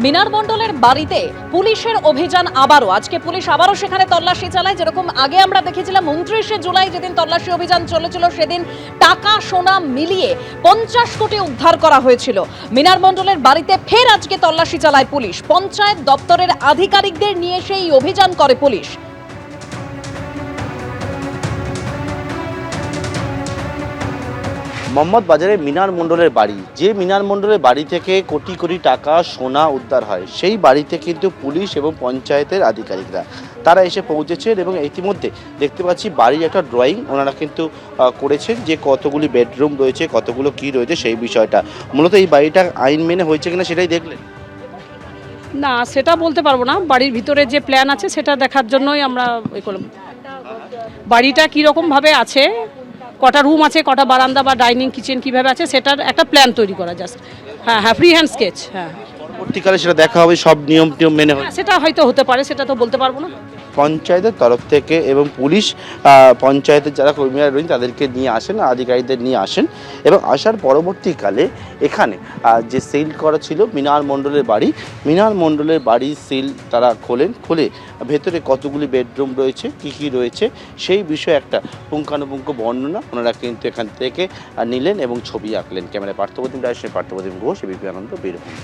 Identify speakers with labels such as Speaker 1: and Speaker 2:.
Speaker 1: মিনার মণ্ডলের বাড়িতে পুলিশের অভিযান আবারও। আজকে পুলিশ আবারও সেখানে তল্লাশি চালায়। যেরকম আগে আমরা দেখেছিলাম 29শে জুলাই যেদিন তল্লাশি অভিযান চলেছিল, সেদিন টাকা সোনা মিলিয়ে 50 কোটি উদ্ধার করা হয়েছিল। মিনার মণ্ডলের বাড়িতে ফের আজকে তল্লাশি চালায় পুলিশ। পঞ্চায়েত দপ্তরের আধিকারিকদের নিয়ে সেই অভিযান করে পুলিশ।
Speaker 2: মোহাম্মদ বাজারে মিনার মণ্ডলের বাড়ি, যে মিনার মণ্ডলের বাড়ি থেকে কোটি কোটি টাকা সোনা উদ্ধার হয়, সেই বাড়িতে কিন্তু পুলিশ এবং পঞ্চায়েতের আধিকারিকরা তারা এসে পৌঁছেছেন এবং ইতিমধ্যে দেখতে পাচ্ছি বাড়ির একটা ড্রয়িং ওনারা কিন্তু করেছেন, যে কতগুলি বেডরুম রয়েছে, কতগুলো কি রয়েছে সেই বিষয়টা। মূলত এই বাড়িটা আইন মেনে হয়েছে কিনা সেটাই দেখলেন?
Speaker 3: না, সেটা বলতে পারবো না। বাড়ির ভিতরে যে প্ল্যান আছে সেটা দেখার জন্যই আমরা করলাম। বাড়িটা কীরকমভাবে আছে, কটা রুম আছে, কটা বারান্দা বা ডাইনিং কিচেন কীভাবে আছে, সেটার একটা প্ল্যান তৈরি করা জাস্ট। হ্যাঁ, ফ্রি হ্যান্ড স্কেচ। হ্যাঁ,
Speaker 2: পরবর্তীকালে সেটা দেখা হবে, সব নিয়ম টিয়ম মেনে হবে।
Speaker 3: সেটা হয়তো হতে পারে, সেটা তো বলতে পারবো না।
Speaker 2: পঞ্চায়েতের তরফ থেকে এবং পুলিশ পঞ্চায়েতের যারা কর্মীরা রয়েছেন তাদেরকে নিয়ে আসেন, আধিকারিকদের নিয়ে আসেন এবং আসার পরবর্তীকালে এখানে যে সিল করা ছিল মিনার মণ্ডলের বাড়ির সিল তারা খুলে ভেতরে কতগুলি বেডরুম রয়েছে, কী রয়েছে সেই বিষয়ে একটা পুঙ্খানুপুঙ্খ বর্ণনা ওনারা কিন্তু এখান থেকে নিলেন এবং ছবি আঁকলেন। ক্যামেরায় পার্থপ্রতিম রায়ের সঙ্গে পার্থপ্রতিম ঘোষ, এবিপি আনন্দ, বীরভূম।